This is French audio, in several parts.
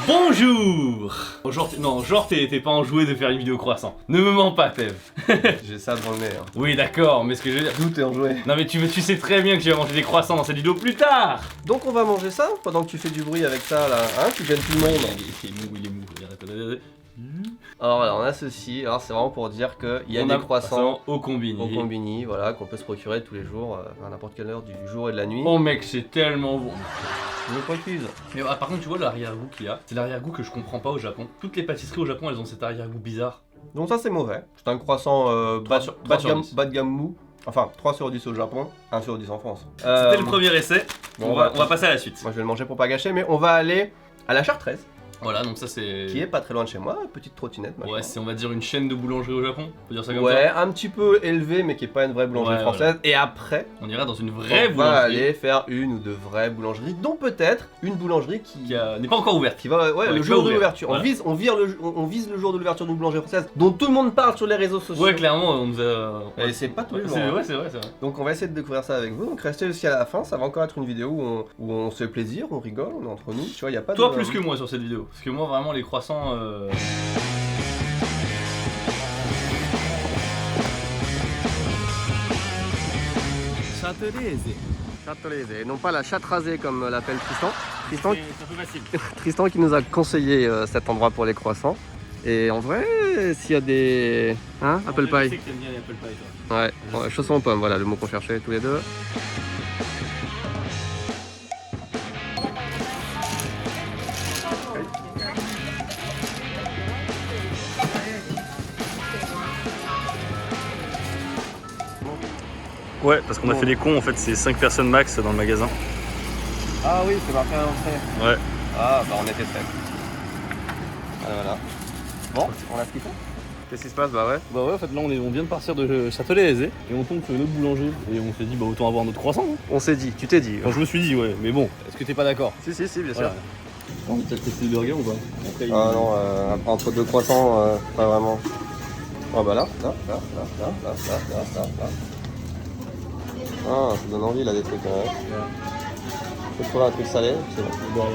Bonjour. Non, genre t'es pas enjoué de faire une vidéo croissant. Ne me mens pas, Tev. J'ai ça devant le nez. Hein. Oui, d'accord, mais ce que je veux dire... Tout est enjoué. Non mais tu sais très bien que tu vas manger des croissants dans cette vidéo plus tard. Donc on va manger ça pendant que tu fais du bruit avec ça là, hein, tu gênes tout le monde. Il est mou. Alors voilà, on a ceci, alors c'est vraiment pour dire qu'il y a des croissants au combini. au combini, voilà, qu'on peut se procurer tous les jours, à n'importe quelle heure du jour et de la nuit. Oh mec, c'est tellement bon. Je me précise. Mais par contre, tu vois l'arrière-goût qu'il y a, c'est l'arrière-goût que je comprends pas au Japon. Toutes les pâtisseries au Japon, elles ont cet arrière-goût bizarre. Donc ça c'est mauvais. C'est un croissant bas de gamme mou. Enfin, 3 sur 10 au Japon, 1 sur 10 en France. C'était le premier essai. Bon, on va passer à la suite. Moi je vais le manger pour pas gâcher, mais on va aller à la Chartraise. Voilà, donc ça c'est... Qui est pas très loin de chez moi, petite trottinette. Ouais, c'est on va dire une chaîne de boulangerie au Japon, on peut dire ça comme ça. Ouais, un petit peu élevé, mais qui est pas une vraie boulangerie française. Voilà. Et après, on ira dans une vraie on boulangerie. va aller faire une ou deux vraies boulangeries, dont peut-être une boulangerie qui n'est pas encore ouverte. Qui va, ouais, le jour de l'ouverture. Voilà. On vise le jour de l'ouverture d'une boulangerie française, dont tout le monde parle sur les réseaux sociaux. Ouais, clairement, on nous a. Et c'est pas tous les jours. C'est vrai. Donc on va essayer de découvrir ça avec vous. Donc restez jusqu'à la fin. Ça va encore être une vidéo où on se fait plaisir, on rigole, on est entre nous. Tu vois, y a pas. Toi plus que moi sur cette vidéo, parce que moi vraiment les croissants. Chartraise, et non pas la chatte rasée comme l'appelle Tristan. C'est un peu facile. Tristan qui nous a conseillé cet endroit pour les croissants. Et en vrai, s'il y a des... Hein, apple pie. Je sais que t'aimes bien les apple pie, toi. Ouais, chaussons aux pommes, voilà le mot qu'on cherchait tous les deux. Ouais, parce qu'on a fait des cons, en fait, c'est 5 personnes max dans le magasin. Ah oui, c'est marqué à l'entrée. Ouais. Ah, bah on était fait. Voilà. Bon, on a ce qu'il faut. Qu'est-ce qui se passe? Bah ouais, en fait, là, on vient de partir de Châtelet-Aizé et on tombe sur une autre boulangerie. Et on s'est dit, bah autant avoir notre croissant. Hein. On s'est dit, tu t'es dit. Enfin, je me suis dit, ouais, mais bon, est-ce que t'es pas d'accord? Si, bien voilà. sûr. On va peut-être tester le burger ou pas? Après, ah non, entre deux croissants, pas vraiment. Oh bah là. Ah, ça donne envie là des trucs. Faut trouver un truc salé, c'est bon.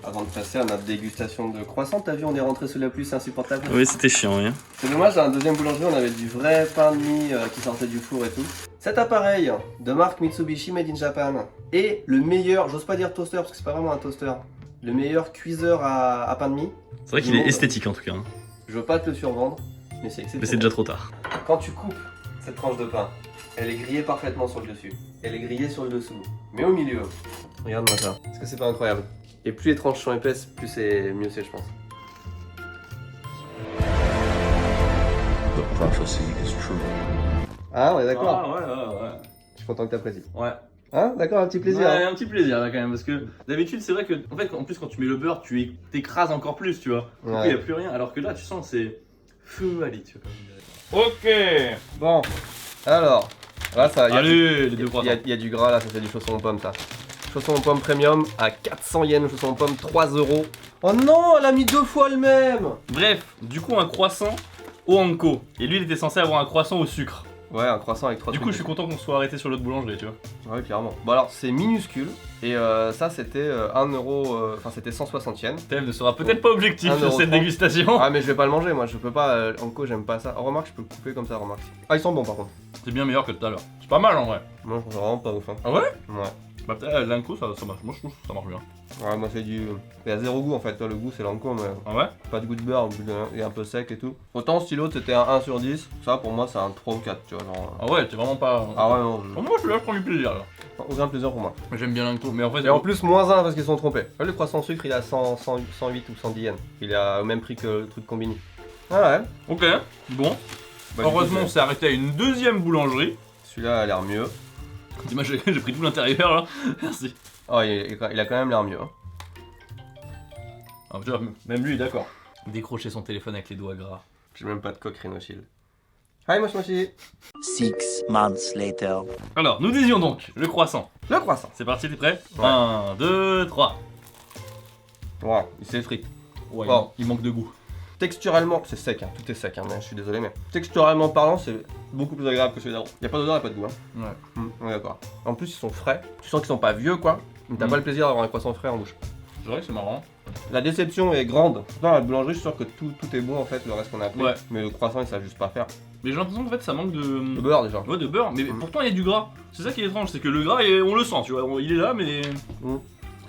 Avant de passer à notre dégustation de croissants, t'as vu, on est rentré sous la pluie, c'est insupportable. Oui, c'était chiant, oui. C'est dommage, dans la deuxième boulangerie, on avait du vrai pain de mie qui sortait du four et tout. Cet appareil de marque Mitsubishi Made in Japan est le meilleur, j'ose pas dire toaster parce que c'est pas vraiment un toaster, le meilleur cuiseur à pain de mie. C'est vrai qu'il est esthétique en tout cas. Hein. Je veux pas te le survendre, mais c'est exceptionnel. Mais c'est déjà trop tard. Quand tu coupes cette tranche de pain, elle est grillée parfaitement sur le dessus. Elle est grillée sur le dessous. Mais au milieu, regarde-moi ça. Est-ce que c'est pas incroyable? Et plus les tranches sont épaisses, plus c'est mieux c'est, je pense. The prophecy is true. Ah, on est d'accord. Ah ouais. Je suis content que t'apprécies. Ouais. Hein? D'accord, un petit plaisir. Ouais, un petit plaisir là quand même, parce que d'habitude c'est vrai que, en fait, en plus quand tu mets le beurre, tu t'écrases encore plus, tu vois. Du coup, il n'y a plus rien, alors que là, tu sens c'est feu allez, tu vois. Ok. Bon, alors, là ça, Allez, les deux croissants. Il y a du gras là, ça c'est du chausson aux pommes ça. Chausson aux pommes premium à 400 yens, chausson aux pommes 3 €. Oh non, elle a mis 2 fois le même. Bref, du coup un croissant au hanko. Et lui il était censé avoir un croissant au sucre. Ouais, un croissant avec 3 Du coup je suis content qu'on soit arrêté sur l'autre boulangerie, tu vois. Ouais, clairement. Bon alors, c'est minuscule. Et ça c'était 1 €, enfin c'était 160 yens. Tev ne sera peut-être pas objectif sur cette 1,30 €. dégustation. Ah mais je vais pas le manger, moi je peux pas, Anko j'aime pas ça. Oh, remarque, je peux le couper comme ça, remarque. Ah, ils sont bons par contre. C'est bien meilleur que tout à l'heure. C'est pas mal en vrai. Moi je trouve ça vraiment pas ouf hein. Ah ouais? Ouais. Bah peut-être l'Anko ça marche, moi je trouve que ça marche bien. Ouais, moi c'est du... Il y a zéro goût en fait, le goût c'est l'Anko mais... Ah ouais? Pas de goût de beurre, il est un peu sec et tout. Autant stylo c'était un 1 sur 10, ça pour moi c'est un 3 ou 4, tu vois genre... Ah ouais, t'es vraiment pas... Ah ouais non, Moi je prends du plaisir là. aucun plaisir pour moi. J'aime bien l'Anko, mais en fait... Et en plus moins 1 parce qu'ils sont trompés. Là, le croissant sucre il a 108 ou 110 yens. Il est au même prix que le truc combini. Ah ouais. Ok, bon. Bah, heureusement on s'est arrêté à une deuxième boulangerie. Celui-là a l'air mieux. Dis-moi j'ai pris tout l'intérieur là. Merci. Oh il a quand même l'air mieux hein. Ah, tu vois, même lui d'accord. Décrocher son téléphone avec les doigts gras. J'ai même pas de coque rhinocyle. Hi moshi. 6 months later. Alors, nous disions donc le croissant. Le croissant. C'est parti, t'es prêt? Ouais. 1, 2, 3. Ouais, il s'effrite. Ouais, Bon. il manque de goût. Texturellement, c'est sec, hein, tout est sec, hein, mais je suis désolé, mais texturellement parlant, c'est beaucoup plus agréable que celui d'avant. Y a pas d'odeur, y a pas de goût. Hein. Ouais. On est d'accord. En plus, ils sont frais. Tu sens qu'ils sont pas vieux, quoi. Mais t'as pas le plaisir d'avoir un croissant frais en bouche. C'est vrai que c'est marrant. La déception est grande. Dans la boulangerie, je suis sûr que tout est bon en fait, le reste qu'on a appelé. Ouais. Mais le croissant, ils savent juste pas faire. Mais j'ai l'impression qu'en fait ça manque Le de. beurre déjà. Ouais, de beurre, mais pourtant il y a du gras. C'est ça qui est étrange, c'est que le gras, on le sent, tu vois. Il est là, mais.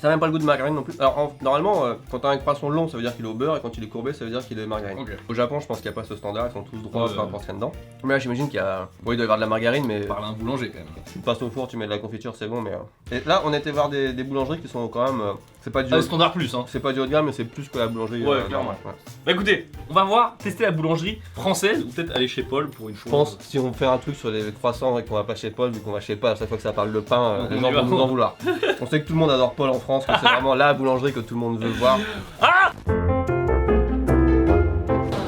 Ça n'a même pas le goût de margarine non plus. Alors normalement, quand t'as un croissant long, ça veut dire qu'il est au beurre, et quand il est courbé, ça veut dire qu'il est margarine. Ok. Au Japon, je pense qu'il n'y a pas ce standard, ils sont tous droits, Ouais, peu importe ce qu'il y a dedans. Mais là, j'imagine qu'il y a. Oui, il doit y avoir de la margarine, mais. Par un boulanger quand même. Tu le passes au four, tu mets de la confiture, c'est bon, mais. Et là, on était voir des boulangeries qui sont quand même. C'est pas du Ah, haut... standard plus, hein. C'est pas du haut de gamme, mais c'est plus que la boulangerie. Ouais, clairement. Ouais. Bah écoutez, on va voir, tester la boulangerie française, ou peut-être aller chez Paul pour une fois. Je pense si on fait un truc sur les croissants et qu'on va pas chez Paul, vu qu'on va chez Paul à chaque fois que ça parle de pain, On les y gens va. vont nous en vouloir. On sait que tout le monde adore Paul en France, que c'est vraiment la boulangerie que tout le monde veut voir.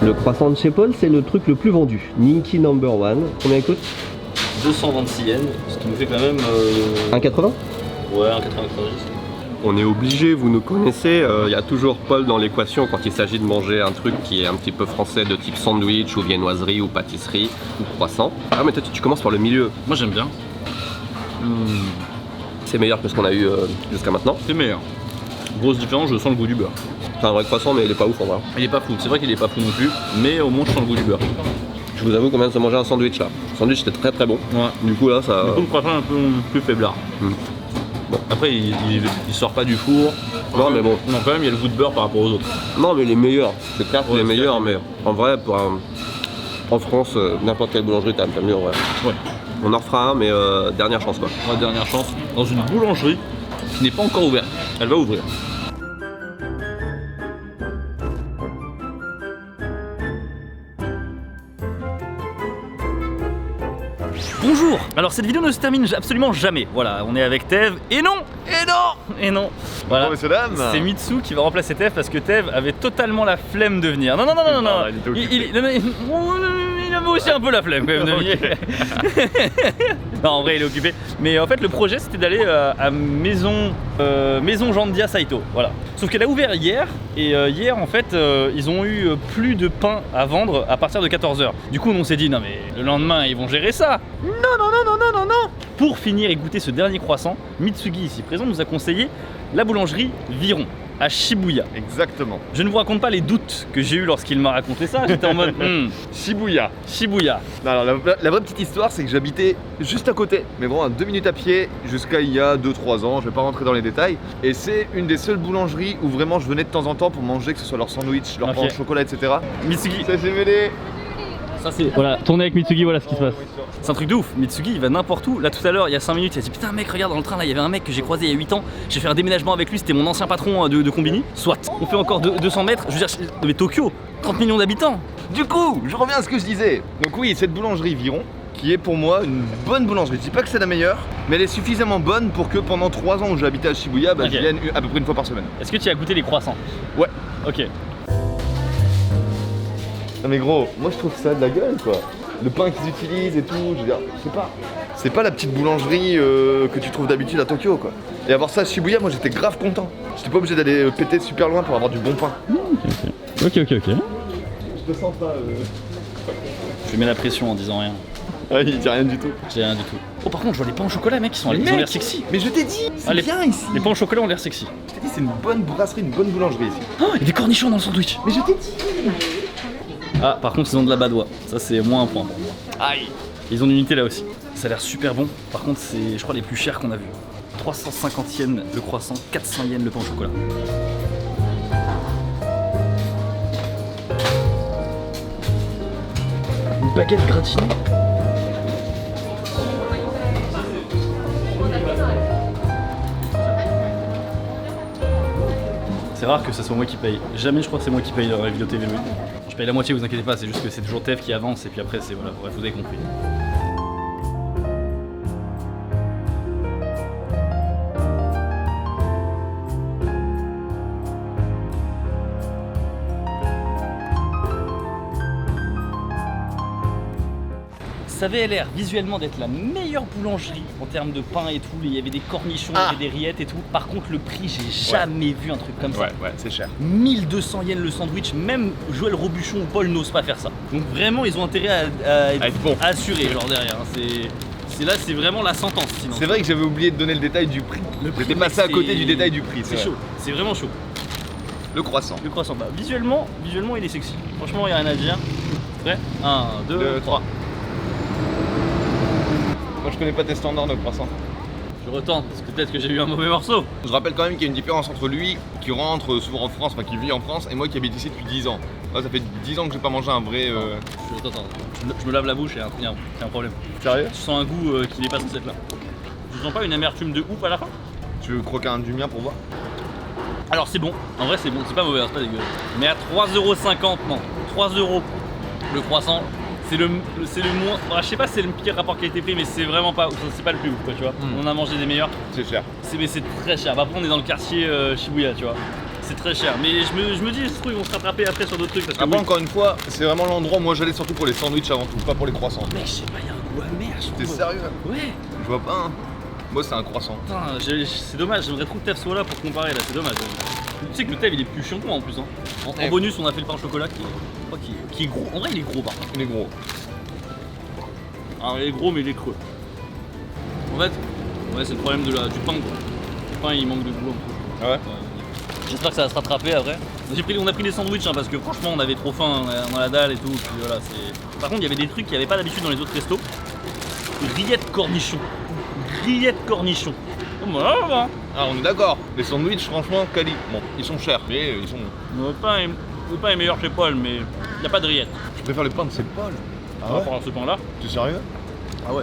Le croissant de chez Paul, c'est le truc le plus vendu. Ninki number one. Combien il coûte 226 yens, ce qui nous fait quand même. 1,80 Ouais, 1,90. On est obligé, vous nous connaissez, il y a toujours Paul dans l'équation quand il s'agit de manger un truc qui est un petit peu français de type sandwich ou viennoiserie ou pâtisserie ou croissant. Ah mais toi tu commences par le milieu. Moi j'aime bien. C'est meilleur que ce qu'on a eu jusqu'à maintenant. C'est meilleur. Grosse différence, je sens le goût du beurre. C'est un vrai croissant mais il est pas ouf en vrai. Il est pas fou, c'est vrai qu'il est pas fou non plus, mais au moins je sens le goût du beurre. Je vous avoue qu'on vient de se manger un sandwich là. Le sandwich était très très bon. Ouais. Du coup là ça... Du coup, le croissant est un peu plus faiblard. Bon. Après, il sort pas du four. Non mais bon. Non, quand même, il y a le goût de beurre par rapport aux autres. Non mais les meilleurs. C'est clair que Ouais, les c'est meilleurs clair. mais en vrai pour en France n'importe quelle boulangerie t'as mieux en vrai. Ouais. On en refera un mais dernière chance quoi. La dernière chance, dans une boulangerie qui n'est pas encore ouverte. Elle va ouvrir. Bonjour. Alors cette vidéo ne se termine absolument jamais. Voilà, on est avec Tev et non, et non. Voilà. Bonjour messieurs dames. C'est Mitsu qui va remplacer Tev parce que Tev avait totalement la flemme de venir. Non. il était occupé. Il avait aussi un peu la flemme quand même de venir. Non, en vrai, il est occupé. Mais en fait, le projet c'était d'aller à Maison Jandia Saito. Voilà. Sauf qu'elle a ouvert hier. Et hier, en fait, ils ont eu plus de pain à vendre à partir de 14h. Du coup, on s'est dit, non, mais le lendemain, ils vont gérer ça. Non. Pour finir et goûter ce dernier croissant, Mitsugi, ici présent, nous a conseillé la boulangerie Viron à Shibuya. Exactement. Je ne vous raconte pas les doutes que j'ai eu lorsqu'il m'a raconté ça. J'étais en mode Shibuya. Shibuya. Non, alors, la vraie petite histoire, c'est que j'habitais juste à côté, mais vraiment à 2 minutes à pied, jusqu'à il y a 2-3 ans, je vais pas rentrer dans les détails. Et c'est une des seules boulangeries où vraiment je venais de temps en temps pour manger, que ce soit leur sandwich, leur pain au chocolat, etc. Mitsugi. Ça s'est mêlé. Ça c'est. Voilà, tournez avec Mitsugi, voilà ce qui se passe. C'est un truc de ouf. Mitsugi il va n'importe où. Là tout à l'heure, il y a 5 minutes, il a dit putain mec regarde dans le train là, il y avait un mec que j'ai croisé il y a 8 ans. J'ai fait un déménagement avec lui, c'était mon ancien patron de Combini. Soit. On fait encore 200 mètres. Je veux dire, mais Tokyo, 30 millions d'habitants. Du coup, je reviens à ce que je disais. Donc oui, cette boulangerie Viron, qui est pour moi une bonne boulangerie. Je dis pas que c'est la meilleure, mais elle est suffisamment bonne pour que pendant 3 ans où j'ai habité à Shibuya, Ok. je vienne à peu près une fois par semaine. Est-ce que tu as goûté les croissants? Ouais. Ok. Non mais gros, moi je trouve ça de la gueule quoi. Le pain qu'ils utilisent et tout, je veux dire, c'est pas la petite boulangerie que tu trouves d'habitude à Tokyo quoi. Et avoir ça à Shibuya, moi j'étais grave content. J'étais pas obligé d'aller péter super loin pour avoir du bon pain. Ok. Je te sens pas. Je lui mets la pression en disant rien. Ah, il dit rien du tout. J'ai rien du tout. Oh par contre, je vois les pains au chocolat mec, ils ont l'air sexy. Mais je t'ai dit, c'est Allez. bien ici. Les pains au chocolat ont l'air sexy. Je t'ai dit, c'est une bonne brasserie, une bonne boulangerie ici. Oh, il y a des cornichons dans le sandwich. Mais je t'ai dit. Ah, par contre, ils ont de la badoie. Ça, c'est moins un point. Aïe. Ils ont une unité là aussi. Ça a l'air super bon. Par contre, c'est, je crois, les plus chers qu'on a vu. 350 yens le croissant, 400 yens le pain au chocolat. Une baguette gratinée. C'est rare que ce soit moi qui paye. Jamais je crois que c'est moi qui paye dans la vidéo TV. Oui. Je paye la moitié, vous inquiétez pas, c'est juste que c'est toujours Tev qui avance et puis après c'est voilà, bref, vous avez compris. ça avait l'air visuellement d'être la meilleure boulangerie en termes de pain et tout. Il y avait des cornichons, il y avait des rillettes et tout. Par contre, le prix, j'ai jamais vu un truc comme ça. Ouais, c'est cher. 1200 yens le sandwich, même Joël Robuchon ou Paul n'osent pas faire ça. Donc vraiment, ils ont intérêt à être bon. assurés, genre derrière. Hein. Là, c'est vraiment la sentence. Sinon. C'est vrai que j'avais oublié de donner le détail du prix. J'étais mec, passé à côté c'est- du détail du prix. C'est vrai. chaud, c'est vraiment chaud. Le croissant. Le croissant, bah, visuellement, il est sexy. Franchement, il n'y a rien à dire. Prêt 1, 2, 3. Moi je connais pas tes standards de croissant. Je retente, parce que peut-être que j'ai eu un mauvais morceau. Je rappelle quand même qu'il y a une différence entre lui qui rentre souvent en France, enfin qui vit en France, et moi qui habite ici depuis 10 ans. Là, ça fait 10 ans que j'ai pas mangé un vrai. Attends, je me lave la bouche et il y a un problème. Sérieux? Tu sens un goût qui n'est pas censé être là. Tu sens pas une amertume de ouf à la fin? Tu veux croquer un du mien pour voir? Alors c'est bon, en vrai c'est bon, c'est pas mauvais, c'est pas dégueu. Mais à 3,50€, non, 3 € le croissant, c'est le moins. Je sais pas si c'est le pire rapport qualité-prix, mais c'est vraiment pas. C'est pas le plus ouf quoi, tu vois. On a mangé des meilleurs. C'est cher. Mais c'est très cher. Après on est dans le quartier Shibuya, tu vois. C'est très cher. Mais je me dis, ce truc, ils vont se rattraper après sur d'autres trucs. Parce que Après, oui. encore une fois, c'est vraiment l'endroit où moi j'allais surtout pour les sandwichs avant tout, pas pour les croissants. Mec, je sais pas, il y a un goût amer, je T'es trouve. sérieux? Ouais. Je vois pas, hein. Moi c'est un croissant. Putain, c'est dommage, j'aimerais trop que Tev soit là pour comparer là, c'est dommage. Tu sais que le Tev il est plus chiant que moi en plus. Hein. En bonus, on a fait le pain au chocolat qui est gros. En vrai, il est gros par contre. Il est gros. Alors, il est gros, mais il est creux. En fait, ouais, c'est le problème du pain quoi. Le pain il manque de goût un peu. Ah ouais? J'espère que ça va se rattraper après. On a pris des sandwichs hein, parce que franchement on avait trop faim dans la dalle et tout. Puis voilà, par contre, il y avait des trucs qu'il n'y avait pas d'habitude dans les autres restos. Rillettes cornichons. Rillettes cornichons. Oh, bah, Ah, on est d'accord. Les sandwichs, franchement, quali. Bon, ils sont chers, mais ils sont bons. le pain est meilleur chez Paul, mais il n'y a pas de rillettes. Je préfère le pain de Paul. Par rapport à ce pain là. T'es sérieux? Ah ouais.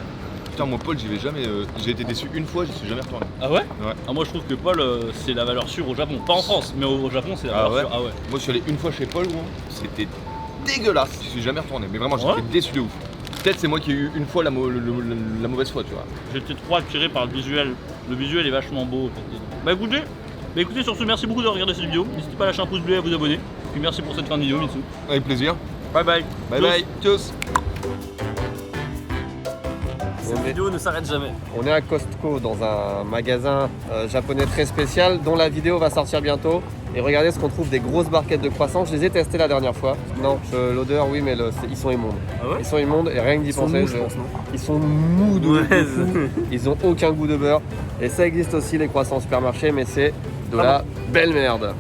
Putain, moi, Paul, j'y vais jamais. J'ai été déçu une fois, j'y suis jamais retourné. Ah ouais? Ouais. Ah, moi je trouve que Paul c'est la valeur sûre au Japon. Pas en France, mais au Japon c'est la Ah valeur ouais? sûre. Ah ouais. Moi, je suis allé une fois chez Paul, gros. C'était dégueulasse. J'y suis jamais retourné. Mais vraiment, j'étais Ouais? déçu de ouf. Peut-être c'est moi qui ai eu une fois la mauvaise foi, tu vois. J'étais trop attiré par le visuel. Le visuel est vachement beau. Bah écoutez, sur ce, merci beaucoup de regarder cette vidéo. N'hésitez pas à lâcher un pouce bleu et à vous abonner. Puis merci pour cette fin de vidéo, Mitsu. Avec plaisir. Bye bye. Bye Tchuss. bye. Tchuss. Cette vidéo ne s'arrête jamais. On est à Costco dans un magasin japonais très spécial dont la vidéo va sortir bientôt. Et regardez ce qu'on trouve, des grosses barquettes de croissants. Je les ai testées la dernière fois. Non, l'odeur oui, mais ils sont immondes. Ah ouais? Ils sont immondes et rien que d'y penser. mous, je pense, non? Ils sont mous de Ouais, fou. Ils ont aucun goût de beurre. Et ça existe aussi les croissants au supermarché, mais c'est de la belle merde.